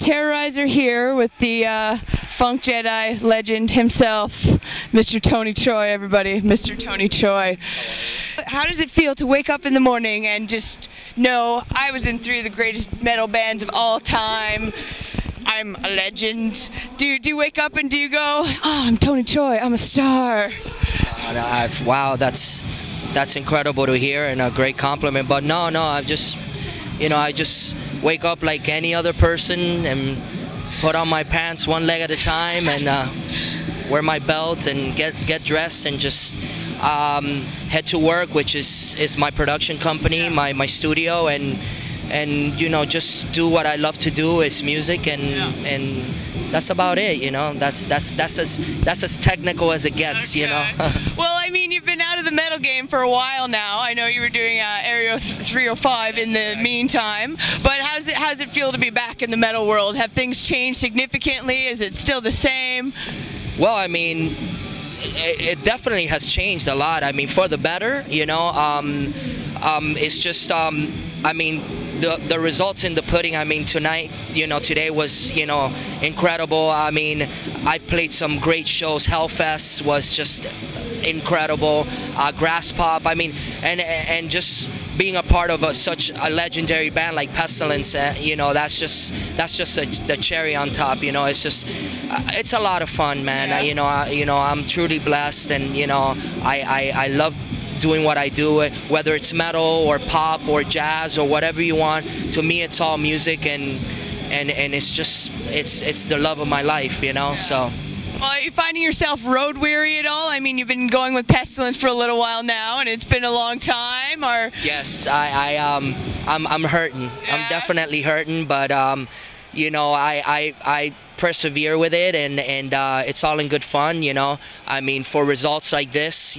Terrorizer here with the funk Jedi legend himself, Mr. Tony Choi, everybody. Mr. Tony Choi. How does it feel to wake up in the morning and just know I was in 3 of the greatest metal bands of all time? I'm a legend. Do you wake up and do you go, oh, I'm Tony Choi, I'm a star? Wow, that's incredible to hear and a great compliment. But no, I just wake up like any other person and put on my pants one leg at a time and wear my belt and get dressed and just head to work, which is my production company, my studio, and just do what I love to do, is music, and that's about it, that's as technical as it gets. Okay. Well, I mean, you've been out of the metal game for a while now. I know you were doing Area 305 in the meantime, but how does it feel to be back in the metal world? Have things changed significantly? Is it still the same? Well, I mean, it definitely has changed a lot. I mean, for the better, it's just, I mean, the results in the pudding. I mean, tonight, today was, incredible. I mean, I've played some great shows. Hellfest was just incredible. Grass Pop. I mean, and just being a part of such a legendary band like Pestilence, that's just the cherry on top. It's a lot of fun, man. Yeah. I'm truly blessed, and I love doing what I do, whether it's metal or pop or jazz or whatever you want. To me, it's all music, and it's the love of my life, Yeah. So. Well, are you finding yourself road weary at all? I mean, you've been going with Pestilence for a little while now, and it's been a long time. Or yes, I'm hurting. Yeah. I'm definitely hurting, but I persevere with it, and it's all in good fun. I mean, for results like this,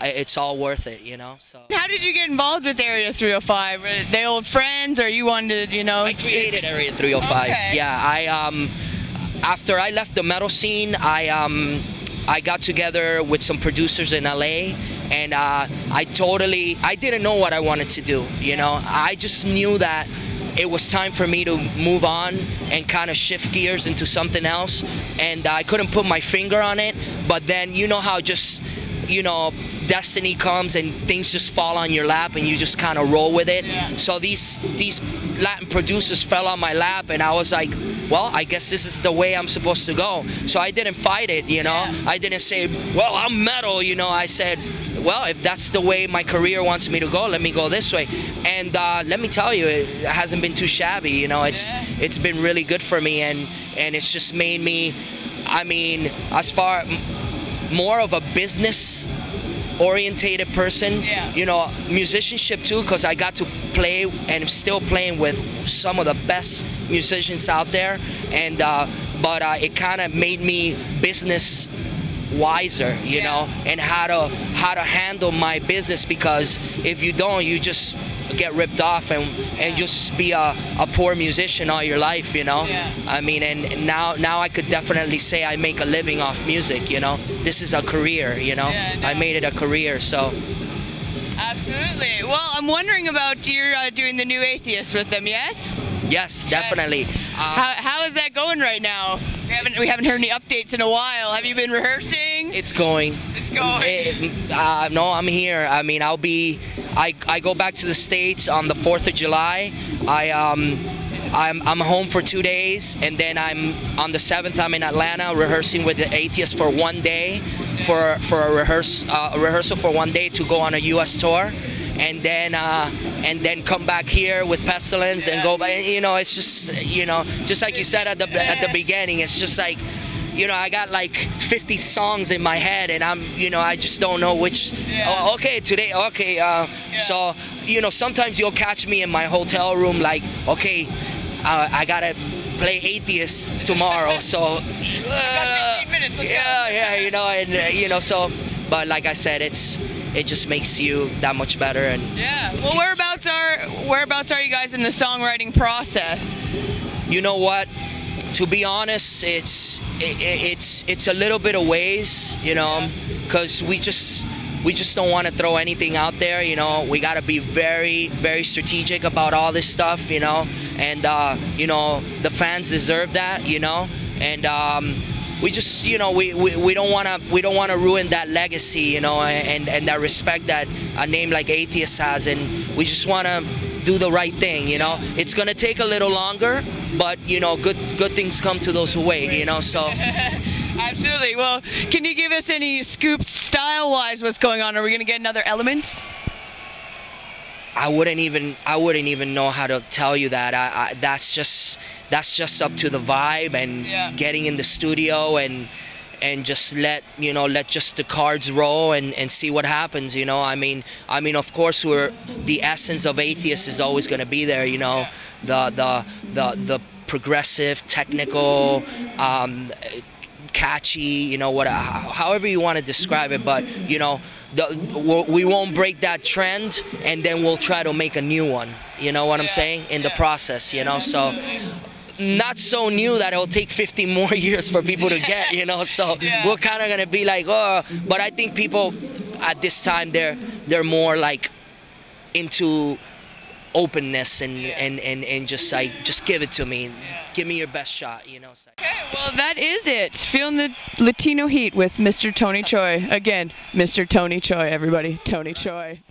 it's all worth it, So. How did you get involved with Area 305? Were they old friends, or you wanted, I created Area 305. Okay. Yeah, after I left the metal scene, I got together with some producers in LA, and I didn't know what I wanted to do. I just knew that it was time for me to move on and kind of shift gears into something else, and I couldn't put my finger on it. But then how just destiny comes and things just fall on your lap and you just kind of roll with it. Yeah. So these Latin producers fell on my lap, and I was like, well, I guess this is the way I'm supposed to go. So I didn't fight it, Yeah. I didn't say, well, I'm metal, I said, well, if that's the way my career wants me to go, let me go this way. And let me tell you, it hasn't been too shabby. It's been really good for me, and it's just made me, I mean, as far more of a business orientated person. Yeah. Musicianship too, because I got to play and I'm still playing with some of the best musicians out there, and but it kind of made me business wiser, and how to handle my business, because if you don't, you just get ripped off and just be a poor musician all your life, Yeah. I mean, and now I could definitely say I make a living off music, This is a career, Yeah, no. I made it a career, so. Absolutely. Well, I'm wondering about you're doing the new Atheist with them, yes? Yes, definitely. How is that going right now? We haven't heard any updates in a while. Have you been rehearsing? It's going. It's going. No, I'm here. I mean, I go back to the States on the 4th of July. I'm home for 2 days, and then on the 7th I'm in Atlanta rehearsing with the Atheist for 1 day, for a rehearsal for 1 day to go on a U.S. tour, and then come back here with Pestilence, and go back. It's just just like you said at the beginning. It's just like, I got like 50 songs in my head, and I just don't know which. Yeah. Oh, okay, today. Okay, so sometimes you'll catch me in my hotel room, like, okay, I gotta play Atheist tomorrow, so. I got 15 minutes. Let's go. And so, but like I said, it just makes you that much better. And yeah. Well, whereabouts are you guys in the songwriting process? You know what? To be honest, it's a little bit of ways, because we just don't want to throw anything out there. We got to be very, very strategic about all this stuff, and you know, the fans deserve that, you know, and we just, you know, we don't want to ruin that legacy, you know, and that respect that a name like Atheist has, and we just want to do the right thing, you know. It's gonna take a little longer, but you know, good things come to those who wait, you know. So absolutely. Well, can you give us any scoops style-wise? What's going on? Are we gonna get another Element? I wouldn't even know how to tell you that. That's just up to the vibe and getting in the studio and just let just the cards roll and see what happens, you know. I mean of course the essence of Atheist is always going to be there, you know. The progressive, technical, catchy, you know, however you want to describe it, but you know, we won't break that trend, and then we'll try to make a new one, you know what I'm saying, in the process, you know. So not so new that it'll take 50 more years for people to get, you know. So we're kind of gonna be like, oh, but I think people at this time they're more like into openness and just like, just give it to me, give me your best shot, you know. Okay, well that is it. Feeling the Latino heat with Mr. Tony Choi. Again, Mr. Tony Choi, everybody. Tony Choi.